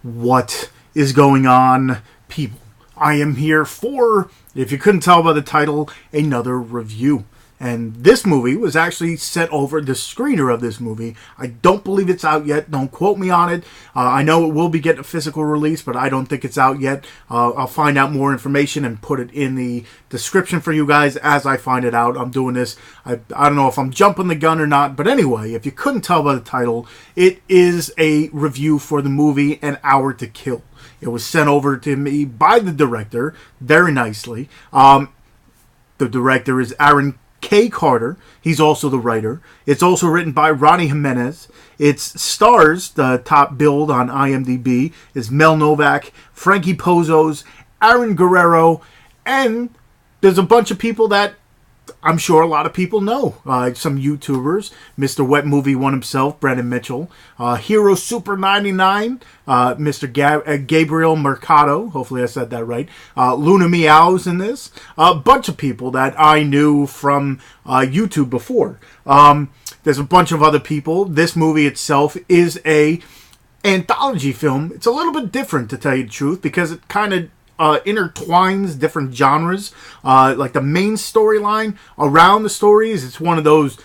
What is going on, people? I am here for, if you couldn't tell by the title, another review. And this movie was actually sent over, the screener of this movie. I don't believe it's out yet. Don't quote me on it. I know it will be getting a physical release, but I don't think it's out yet. I'll find out more information and put it in the description for you guys as I find it out. I'm doing this. I don't know if I'm jumping the gun or not. But anyway, if you couldn't tell by the title, it is a review for the movie An Hour to Kill. It was sent over to me by the director, very nicely. The director is Aaron K. Carter. He's also the writer. It's also written by Ronnie Jimenez. Its stars, the top build on IMDb, is Mel Novak, Frankie Pozos, Aaron Guerrero, and there's a bunch of people that I'm sure a lot of people know. Some YouTubers, Mr. Wet Movie One himself, Brendan Mitchell, Hero Super 99, Mr. Gabriel Mercado, hopefully I said that right, Luna Meows in this, a bunch of people that I knew from YouTube before. There's a bunch of other people. This movie itself is a anthology film. It's a little bit different, to tell you the truth, because it kind of intertwines different genres, like the main storyline around the stories. It's one of those,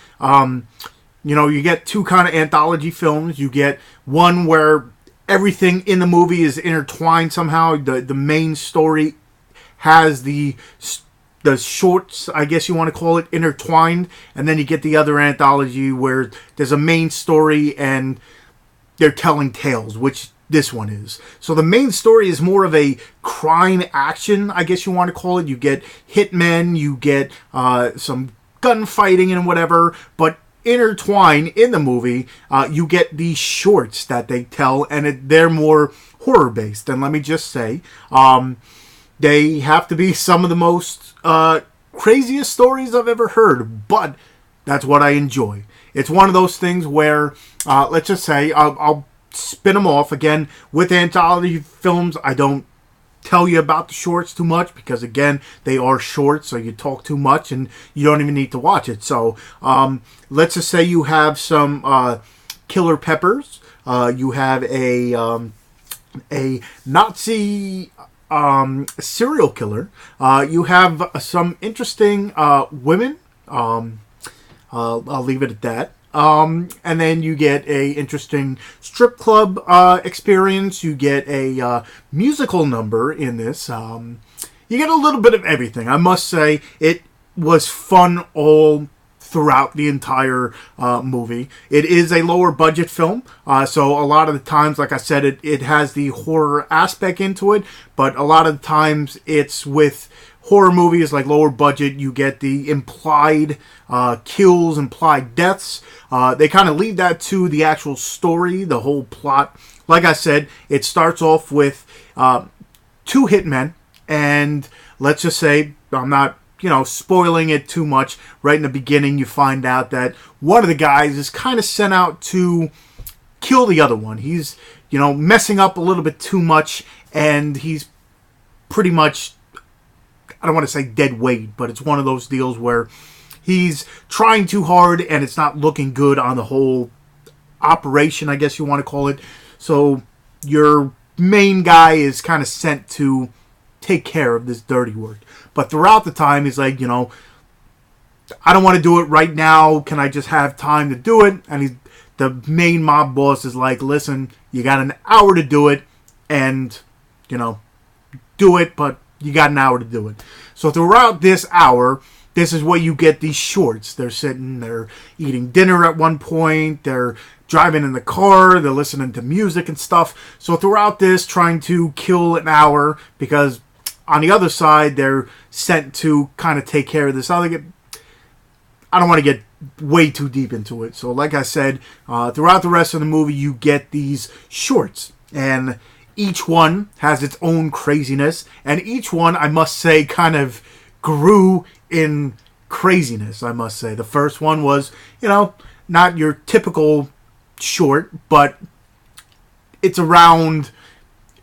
you get two kind of anthology films. You get one where everything in the movie is intertwined somehow. The main story has the shorts, I guess you want to call it, intertwined, and then you get the other anthology where there's a main story and they're telling tales, which this one is. So the main story is more of a crime action, I guess you want to call it. You get hitmen, you get some gunfighting and whatever, but intertwined in the movie, you get these shorts that they tell, and they're more horror based. And let me just say, they have to be some of the most craziest stories I've ever heard, but that's what I enjoy. It's one of those things where, let's just say, I'll spin them off. Again, with anthology films, I don't tell you about the shorts too much because, again, they are short, so you talk too much and you don't even need to watch it. So let's just say you have some killer peppers. You have a Nazi serial killer. You have some interesting women. I'll leave it at that. And then you get a interesting strip club experience. You get a musical number in this. You get a little bit of everything. I must say, it was fun all throughout the entire movie. It is a lower budget film, so a lot of the times, like I said, it has the horror aspect into it, but a lot of the times it's with horror movies like lower budget, you get the implied kills, implied deaths. They kind of leave that to the actual story, the whole plot. Like I said, it starts off with two hitmen, and let's just say, I'm not spoiling it too much. Right in the beginning, you find out that one of the guys is kind of sent out to kill the other one. He's, messing up a little bit too much, and he's pretty much, I don't want to say dead weight, but it's one of those deals where he's trying too hard and it's not looking good on the whole operation, I guess you want to call it. So your main guy is kind of sent to take care of this dirty work. But throughout the time, he's like, I don't want to do it right now. Can I just have time to do it? And the main mob boss is like, listen, you got an hour to do it, and, do it, but you got an hour to do it. So throughout this hour, this is where you get these shorts. They're sitting, they're eating dinner at one point, they're driving in the car, they're listening to music and stuff. So throughout this, trying to kill an hour, because on the other side, they're sent to kind of take care of this. I don't want to get way too deep into it. So like I said, throughout the rest of the movie, you get these shorts. And each one has its own craziness. And each one, I must say, kind of grew in craziness, I must say. The first one was, not your typical short, but it's around,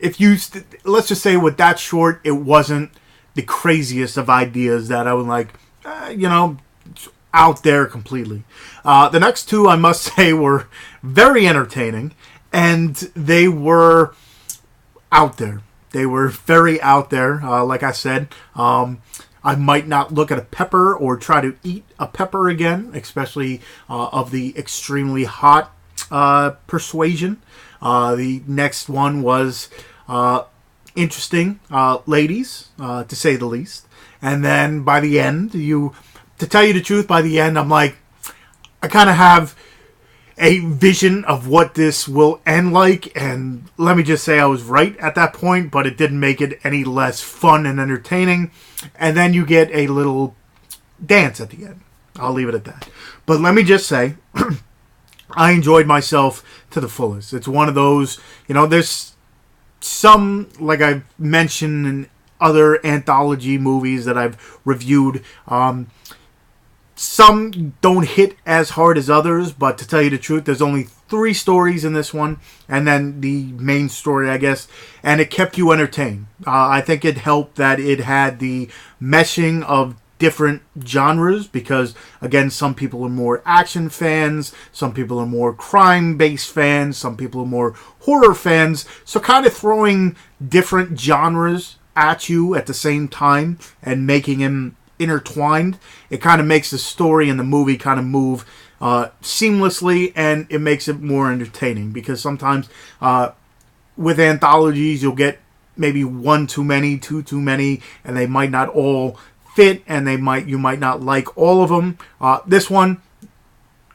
let's just say with that short, it wasn't the craziest of ideas that I was like, out there completely. The next two, I must say, were very entertaining, and they were out there. They were very out there. Like I said, I might not look at a pepper or try to eat a pepper again, especially of the extremely hot persuasion. The next one was interesting, ladies, to say the least. And then by the end, to tell you the truth, by the end, I'm like, I kind of have a vision of what this will end like, and let me just say I was right at that point, but it didn't make it any less fun and entertaining. And then you get a little dance at the end. I'll leave it at that. But let me just say, I enjoyed myself to the fullest. It's one of those, there's some, like I've mentioned in other anthology movies that I've reviewed, some don't hit as hard as others, but to tell you the truth, there's only 3 stories in this one, and then the main story, I guess, and it kept you entertained. I think it helped that it had the meshing of different genres, because, again, some people are more action fans, some people are more crime-based fans, some people are more horror fans, so kind of throwing different genres at you at the same time and making them intertwined, it kind of makes the story and the movie kind of move seamlessly, and it makes it more entertaining, because sometimes with anthologies you'll get maybe 1 too many, 2 too many, and they might not all fit, and you might not like all of them. This one,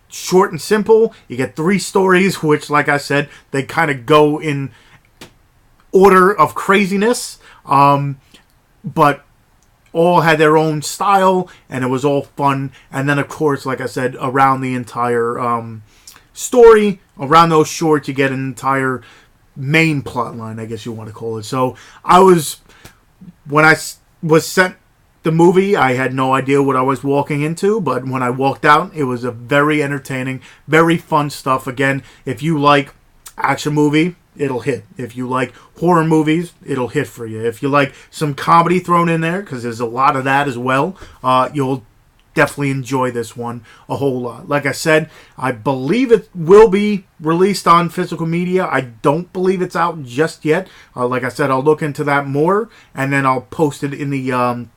short and simple. You get 3 stories, which, like I said, they kind of go in order of craziness, but all had their own style, and it was all fun. And then, of course, like I said, around the entire story, around those shorts, you get an entire main plot line, I guess you want to call it. So when I was sent the movie, I had no idea what I was walking into, but when I walked out, it was a very entertaining, very fun stuff. Again, if you like action movie, it'll hit. If you like horror movies, it'll hit for you. If you like some comedy thrown in there, because there's a lot of that as well, you'll definitely enjoy this one a whole lot. Like I said, I believe it will be released on physical media. I don't believe it's out just yet. Like I said, I'll look into that more, and then I'll post it in the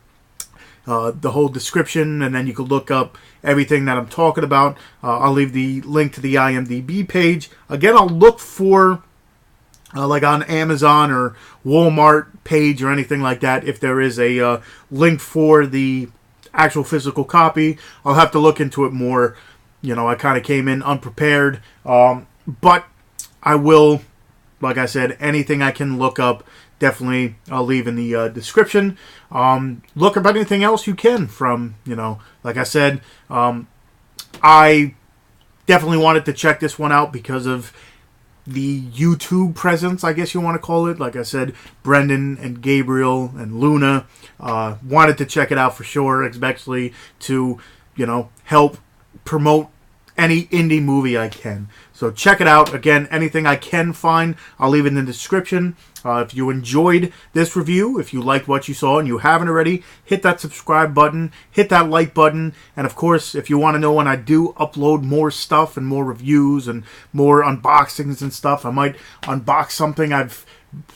whole description, and then you can look up everything that I'm talking about. I'll leave the link to the IMDb page. Again, I'll look for like on Amazon or Walmart page or anything like that, if there is a link for the actual physical copy. I'll have to look into it more. I kind of came in unprepared, but I will, like I said, anything I can look up, definitely I'll leave in the description. Look up anything else you can from, like I said, I definitely wanted to check this one out because of the YouTube presence, I guess you want to call it. Like I said, Brendan and Gabriel and Luna wanted to check it out for sure, especially to, help promote any indie movie I can. So check it out. Again, anything I can find, I'll leave it in the description. If you enjoyed this review, if you liked what you saw and you haven't already, hit that subscribe button, hit that like button, and of course, if you want to know when I do upload more stuff and more reviews and more unboxings and stuff, I might unbox something I've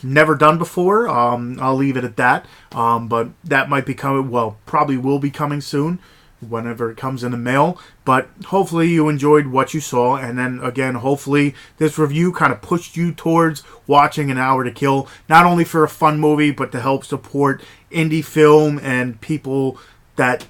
never done before. I'll leave it at that. But that might be coming, probably will be coming soon, whenever it comes in the mail. But hopefully you enjoyed what you saw, and then again, hopefully this review kind of pushed you towards watching An Hour to Kill, not only for a fun movie, but to help support indie film and people that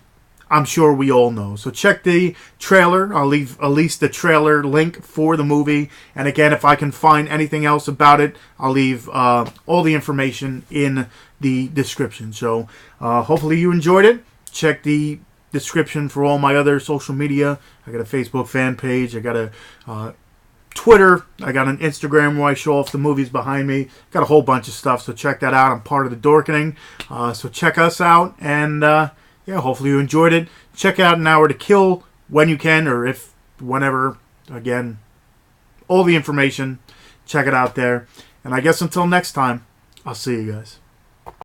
I'm sure we all know. So check the trailer. I'll leave at least the trailer link for the movie, and again, if I can find anything else about it, I'll leave all the information in the description. So hopefully you enjoyed it. Check the description for all my other social media. I got a Facebook fan page, I got a Twitter, I got an Instagram where I show off the movies behind me. Got a whole bunch of stuff, so check that out. I'm part of the Dorkening, so check us out, and hopefully you enjoyed it. Check out An Hour to Kill when you can, or whenever. Again, all the information, check it out there, and I guess until next time, I'll see you guys.